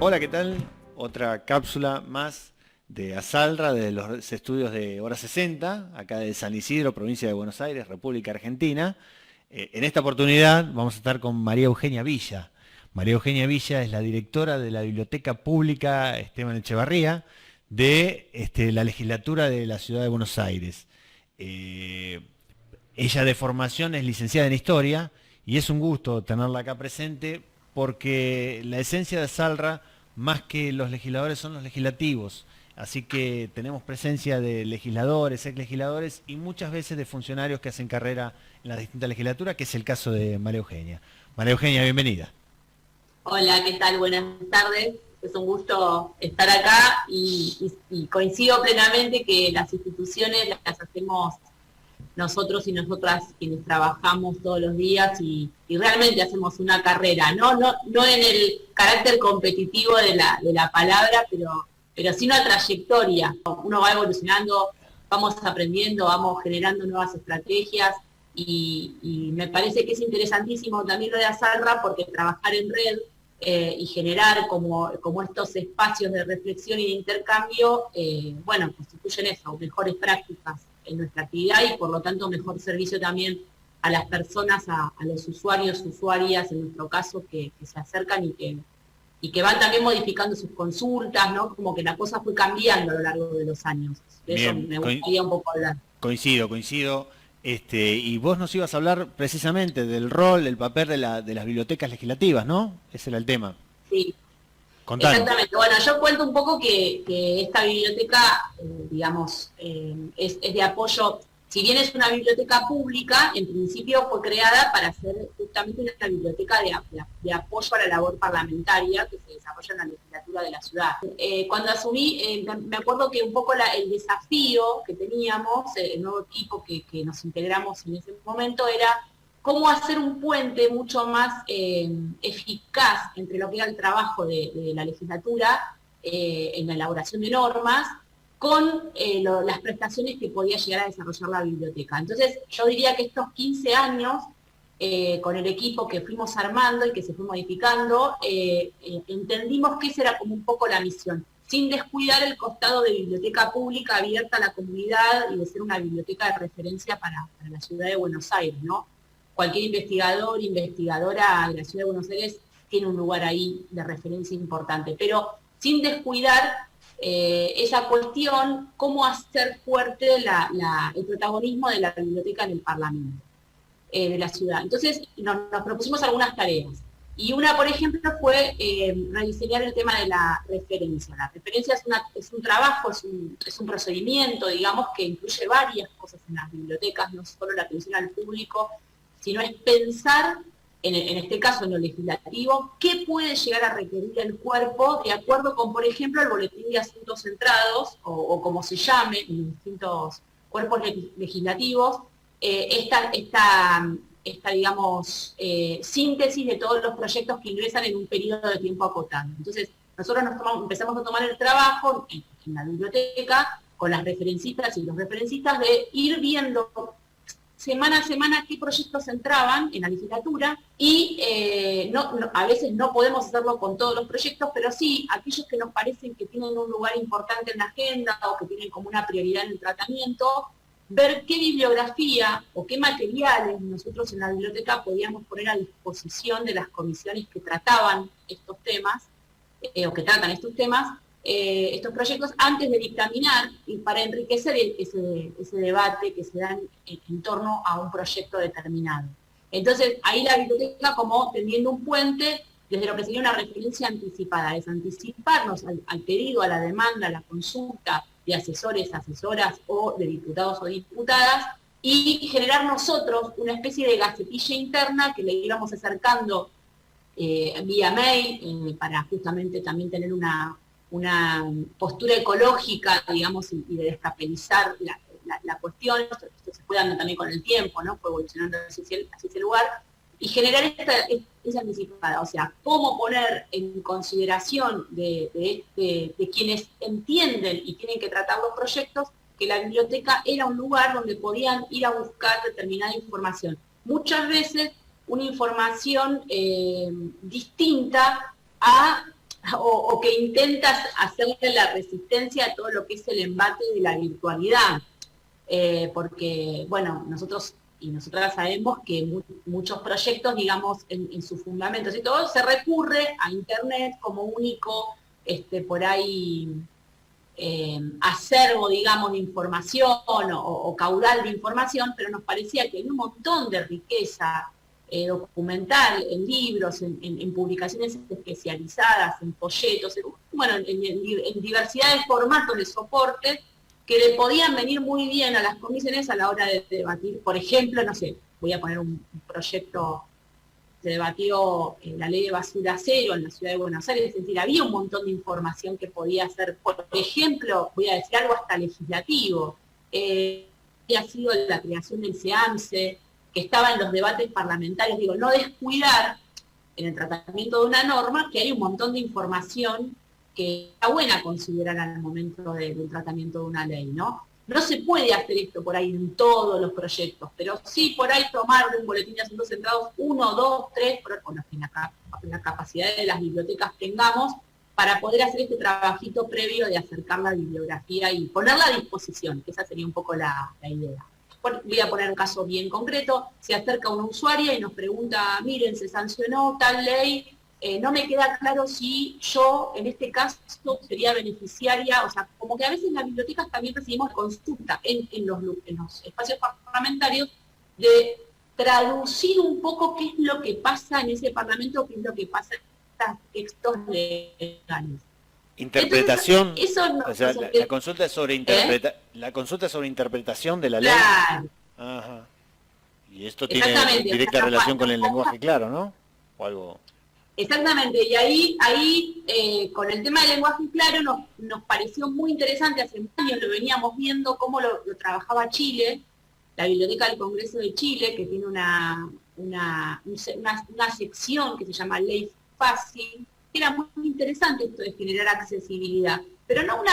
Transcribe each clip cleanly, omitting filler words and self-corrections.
Hola, ¿qué tal? Otra cápsula más de Asalra, de los estudios de Hora 60, acá de San Isidro, provincia de Buenos Aires, República Argentina. En esta oportunidad vamos a estar con María Eugenia Villa. María Eugenia Villa es la directora de la Biblioteca Pública Esteban Echevarría de la legislatura de la Ciudad de Buenos Aires. Eh, Ella de formación es licenciada en Historia y es un gusto tenerla acá presente porque la esencia de Salra, más que los legisladores, son los legislativos. Así que tenemos presencia de legisladores, ex legisladores y muchas veces de funcionarios que hacen carrera en las distintas legislaturas, que es el caso de María Eugenia. María Eugenia, bienvenida. Hola, ¿qué tal? Buenas tardes. Es un gusto estar acá y coincido plenamente que las instituciones las hacemos nosotros y nosotras quienes trabajamos todos los días y realmente hacemos una carrera, no en el carácter competitivo de la palabra, pero sí una trayectoria. Uno va evolucionando, vamos aprendiendo, vamos generando nuevas estrategias y me parece que es interesantísimo también lo de Asalra porque trabajar en red y generar como estos espacios de reflexión y de intercambio, bueno, constituyen eso, mejores prácticas en nuestra actividad y por lo tanto mejor servicio también a las personas, a los usuarios, usuarias, en nuestro caso, que se acercan y que van también modificando sus consultas, ¿no? Como que la cosa fue cambiando a lo largo de los años. De eso Bien, me gustaría un poco hablar. coincido. Y vos nos ibas a hablar precisamente del rol, del papel de las bibliotecas legislativas, ¿no? Ese era el tema. Sí, Contanos. exactamente. Bueno, yo cuento un poco que esta biblioteca, digamos, es de apoyo. Si bien es una biblioteca pública, en principio fue creada para ser justamente una biblioteca de apoyo a la labor parlamentaria que se desarrolla en la legislatura de la ciudad. Cuando asumí, me acuerdo que un poco el desafío que teníamos, el nuevo equipo que nos integramos en ese momento, era cómo hacer un puente mucho más eficaz entre lo que era el trabajo de la legislatura en la elaboración de normas con las prestaciones que podía llegar a desarrollar la biblioteca. Entonces, yo diría que estos 15 años, con el equipo que fuimos armando y que se fue modificando, entendimos que esa era como un poco la misión, sin descuidar el costado de biblioteca pública abierta a la comunidad y de ser una biblioteca de referencia para la ciudad de Buenos Aires, ¿no? Cualquier investigador, investigadora de la ciudad de Buenos Aires tiene un lugar ahí de referencia importante, pero sin descuidar esa cuestión, cómo hacer fuerte el protagonismo de la biblioteca en el Parlamento de la ciudad. Entonces nos propusimos algunas tareas. Y una, por ejemplo, fue rediseñar el tema de la referencia. La referencia es un trabajo, es un procedimiento, digamos, que incluye varias cosas en las bibliotecas, no solo la atención al público, sino es pensar, en este caso en lo legislativo, qué puede llegar a requerir el cuerpo de acuerdo con, por ejemplo, el boletín de asuntos centrados, o como se llame, en los distintos cuerpos legislativos, esta digamos, síntesis de todos los proyectos que ingresan en un periodo de tiempo acotado. Entonces, nosotros empezamos a tomar el trabajo en la biblioteca con las referencistas y los referencistas de ir viendo semana a semana qué proyectos entraban en la legislatura y a veces no podemos hacerlo con todos los proyectos, pero sí aquellos que nos parecen que tienen un lugar importante en la agenda o que tienen como una prioridad en el tratamiento, ver qué bibliografía o qué materiales nosotros en la biblioteca podíamos poner a disposición de las comisiones que trataban estos temas o que tratan estos temas, estos proyectos antes de dictaminar y para enriquecer ese debate que se da en torno a un proyecto determinado. Entonces, ahí la biblioteca como tendiendo un puente desde lo que sería una referencia anticipada, es anticiparnos al pedido, a la demanda, a la consulta de asesores, asesoras o de diputados o diputadas y generar nosotros una especie de gacetilla interna que le íbamos acercando vía mail para justamente también tener una postura ecológica, digamos, y de descapitalizar la cuestión. Esto se fue dando también con el tiempo, ¿no? Fue evolucionando hacia ese lugar, y generar esa anticipada, o sea, cómo poner en consideración de quienes entienden y tienen que tratar los proyectos, que la biblioteca era un lugar donde podían ir a buscar determinada información. Muchas veces una información distinta a o que intentas hacerle la resistencia a todo lo que es el embate de la virtualidad. Porque, bueno, nosotros y nosotras sabemos que muchos proyectos, digamos, en sus fundamentos y todo, se recurre a Internet como único, por ahí, acervo, digamos, de información o caudal de información, pero nos parecía que hay un montón de riqueza documental, en libros, en publicaciones especializadas, en folletos, bueno, en diversidad de formatos de soporte que le podían venir muy bien a las comisiones a la hora de debatir. Por ejemplo, no sé, voy a poner un proyecto, se debatió la ley de basura cero en la ciudad de Buenos Aires, es decir, había un montón de información que podía ser, por ejemplo, voy a decir algo hasta legislativo, había sido la creación del SEAMSE, que estaba en los debates parlamentarios, digo, no descuidar en el tratamiento de una norma que hay un montón de información que está buena considerar al momento del tratamiento de una ley, ¿no? No se puede hacer esto por ahí en todos los proyectos, pero sí por ahí tomar de un boletín de asuntos centrados 1, 2, 3, con los que la capacidad de las bibliotecas tengamos, para poder hacer este trabajito previo de acercar la bibliografía y ponerla a disposición, que esa sería un poco la idea. Voy a poner un caso bien concreto, se acerca una usuaria y nos pregunta, miren, se sancionó tal ley, no me queda claro si yo, en este caso, sería beneficiaria, o sea, como que a veces en las bibliotecas también recibimos consulta en los espacios parlamentarios de traducir un poco qué es lo que pasa en ese parlamento, qué es lo que pasa en estos textos legales. Interpretación, entonces, eso no, o sea, la consulta es sobre la consulta es sobre interpretación de la ley. Claro. Ajá. Y esto tiene directa relación con el lenguaje claro, ¿no? O algo. Exactamente, y ahí con el tema del lenguaje claro nos pareció muy interesante, hace años lo veníamos viendo cómo lo trabajaba Chile, la Biblioteca del Congreso de Chile, que tiene una sección que se llama Ley Fácil, que era muy interesante esto de generar accesibilidad, pero no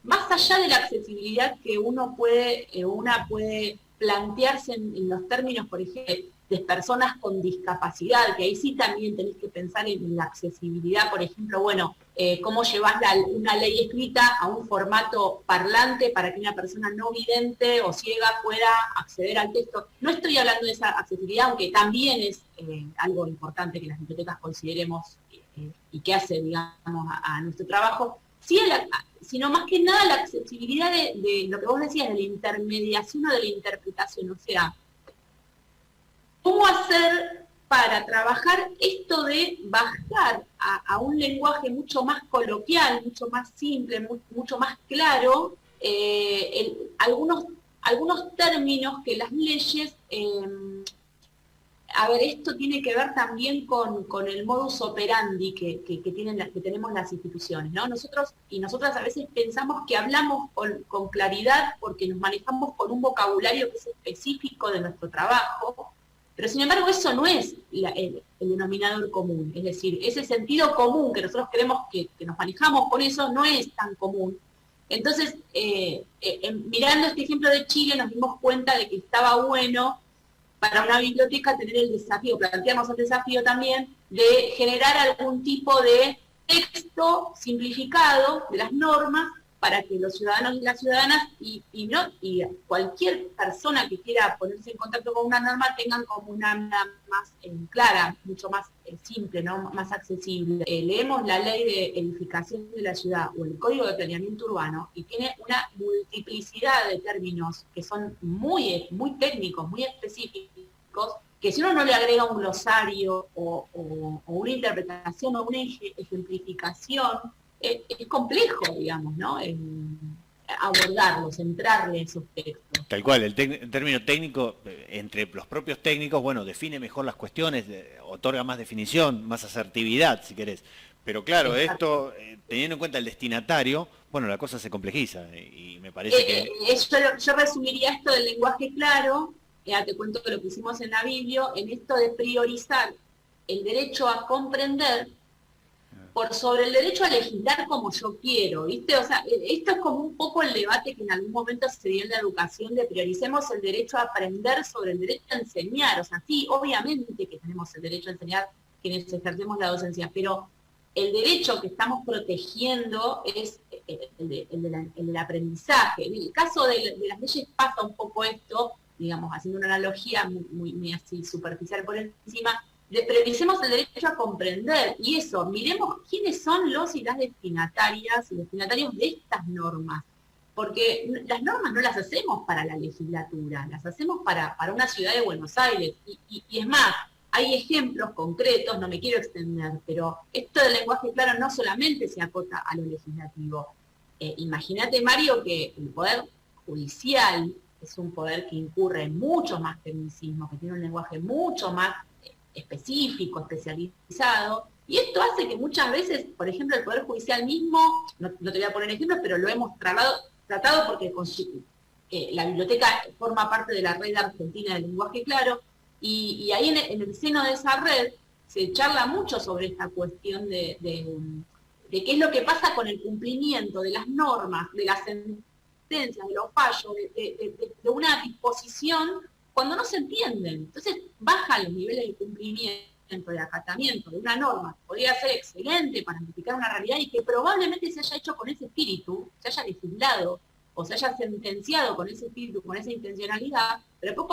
más allá de la accesibilidad que una puede plantearse en los términos, por ejemplo, de personas con discapacidad, que ahí sí también tenés que pensar en la accesibilidad, por ejemplo, bueno, cómo llevas una ley escrita a un formato parlante para que una persona no vidente o ciega pueda acceder al texto. No estoy hablando de esa accesibilidad, aunque también es algo importante que las bibliotecas consideremos y que hace, digamos, a nuestro trabajo, sí, sino más que nada la accesibilidad de lo que vos decías, de la intermediación o de la interpretación, o sea, ¿cómo hacer para trabajar esto de bajar a un lenguaje mucho más coloquial, mucho más simple, mucho más claro, algunos términos que las leyes, a ver, esto tiene que ver también con el modus operandi que tenemos las instituciones, ¿no? Nosotros y nosotras a veces pensamos que hablamos con claridad porque nos manejamos con un vocabulario que es específico de nuestro trabajo, pero sin embargo eso no es el denominador común, es decir, ese sentido común que nosotros creemos que nos manejamos con eso no es tan común. Entonces, mirando este ejemplo de Chile nos dimos cuenta de que estaba bueno para una biblioteca tener el desafío, planteamos el desafío también de generar algún tipo de texto simplificado de las normas para que los ciudadanos y las ciudadanas y cualquier persona que quiera ponerse en contacto con una norma tengan como una más clara, mucho más simple, ¿no? Más accesible. Leemos la ley de edificación de la ciudad o el código de planeamiento urbano y tiene una multiplicidad de términos que son muy, muy técnicos, muy específicos, que si uno no le agrega un glosario o una interpretación o una ejemplificación, es complejo, digamos, ¿no? Abordarlos, centrarle esos textos. Tal cual, el término técnico, entre los propios técnicos, bueno, define mejor las cuestiones, otorga más definición, más asertividad, si querés. Pero claro, Exacto. esto, teniendo en cuenta el destinatario, bueno, la cosa se complejiza y me parece que... Yo resumiría esto del lenguaje claro, ya te cuento lo que hicimos en la Biblio, en esto de priorizar el derecho a comprender por sobre el derecho a legislar como yo quiero, ¿viste? O sea, esto es como un poco el debate que en algún momento se dio en la educación de prioricemos el derecho a aprender sobre el derecho a enseñar. O sea, sí, obviamente que tenemos el derecho a enseñar quienes ejercemos la docencia, pero el derecho que estamos protegiendo es el del aprendizaje. En el caso de las leyes pasa un poco esto, digamos, haciendo una analogía muy así superficial por encima, previsemos el derecho a comprender, y eso, miremos quiénes son los y las destinatarias y destinatarios de estas normas, porque las normas no las hacemos para la legislatura, las hacemos para una ciudad de Buenos Aires, y es más, hay ejemplos concretos, no me quiero extender, pero esto del lenguaje claro no solamente se acota a lo legislativo. Imagínate, Mario, que el Poder Judicial es un poder que incurre en mucho más tecnicismo, que tiene un lenguaje mucho más específico, especializado, y esto hace que muchas veces, por ejemplo, el Poder Judicial mismo, no te voy a poner ejemplos, pero lo hemos tratado porque la biblioteca forma parte de la red argentina del lenguaje claro, y ahí en el seno de esa red se charla mucho sobre esta cuestión de qué es lo que pasa con el cumplimiento de las normas, de las sentencias, de los fallos, de una disposición cuando no se entienden. Entonces bajan los niveles de cumplimiento, de acatamiento de una norma que podría ser excelente para identificar una realidad y que probablemente se haya hecho con ese espíritu, se haya legislado o se haya sentenciado con ese espíritu, con esa intencionalidad, pero después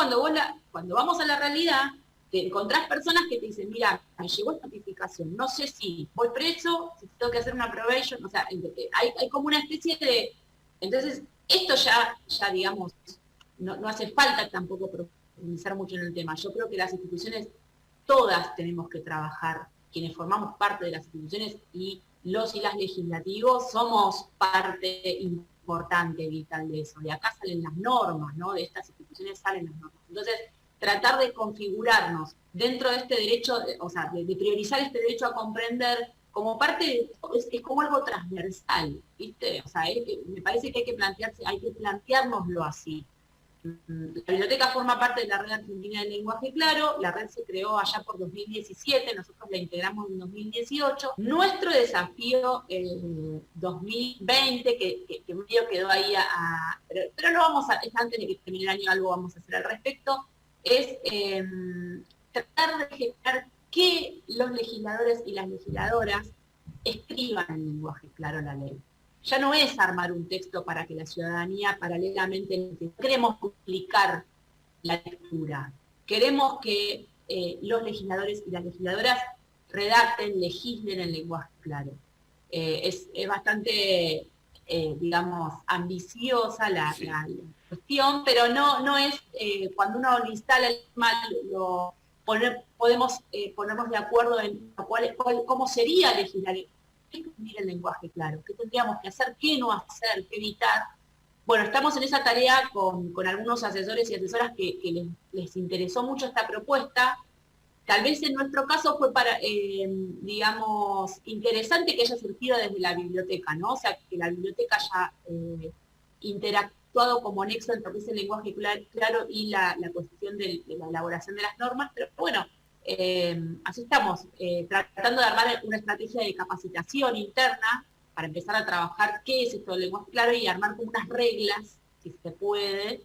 cuando vamos a la realidad, te encontrás personas que te dicen, mira, me llegó esta notificación, no sé si voy preso, si tengo que hacer una probation, o sea, hay como una especie de... Entonces, esto ya digamos, no hace falta tampoco profundizar mucho en el tema. Yo creo que las instituciones, todas tenemos que trabajar, quienes formamos parte de las instituciones y los y las legislativos, somos parte importante, vital de eso. De acá salen las normas, ¿no? De estas instituciones salen las normas. Entonces, tratar de configurarnos dentro de este derecho, o sea, de priorizar este derecho a comprender como parte, es como algo transversal, ¿viste? O sea, me parece que hay que planteárnoslo así. La biblioteca forma parte de la Red Argentina del Lenguaje Claro, la red se creó allá por 2017, nosotros la integramos en 2018. Nuestro desafío en 2020, que medio quedó ahí pero no vamos a, antes de que termine el año algo vamos a hacer al respecto, es tratar de generar que los legisladores y las legisladoras escriban en lenguaje claro la ley. Ya no es armar un texto para que la ciudadanía paralelamente... Queremos complicar la lectura. Queremos que los legisladores y las legisladoras redacten, legislen en lenguaje claro. Es bastante, digamos, ambiciosa la cuestión, pero no es, cuando uno lo instala el mal, podemos ponernos de acuerdo en cómo sería legislar. ¿Qué escribir el lenguaje claro? ¿Qué tendríamos que hacer? ¿Qué no hacer? ¿Qué evitar? Bueno, estamos en esa tarea con algunos asesores y asesoras que les interesó mucho esta propuesta. Tal vez en nuestro caso fue digamos, interesante que haya surgido desde la biblioteca, ¿no? O sea, que la biblioteca haya interactuado como nexo entre lo que es el lenguaje claro y la cuestión de la elaboración de las normas, pero bueno, así estamos, tratando de armar una estrategia de capacitación interna para empezar a trabajar qué es esto del lenguaje claro y armar como unas reglas, si se puede,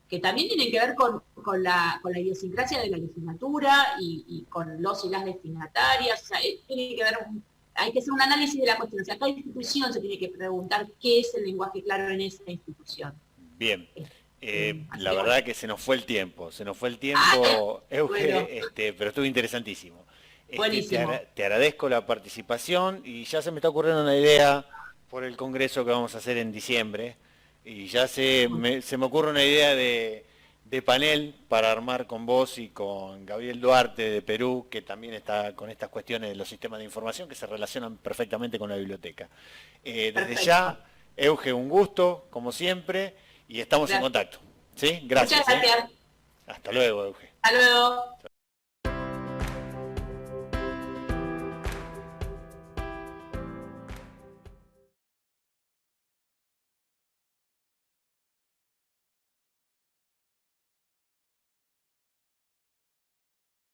que también tienen que ver con la idiosincrasia de la legislatura y con los y las destinatarias. O sea, tiene que ver, hay que hacer un análisis de la cuestión. O sea, cada institución se tiene que preguntar qué es el lenguaje claro en esa institución. Bien. La verdad que se nos fue el tiempo, Euge, bueno. pero estuvo interesantísimo. Buenísimo. Te agradezco la participación y ya se me está ocurriendo una idea por el congreso que vamos a hacer en diciembre y ya se me ocurre una idea de panel para armar con vos y con Gabriel Duarte de Perú, que también está con estas cuestiones de los sistemas de información que se relacionan perfectamente con la biblioteca. Desde ya, Euge, un gusto, como siempre. Y estamos en contacto. ¿Sí? Gracias. Muchas gracias. Hasta luego, Euge. Hasta luego.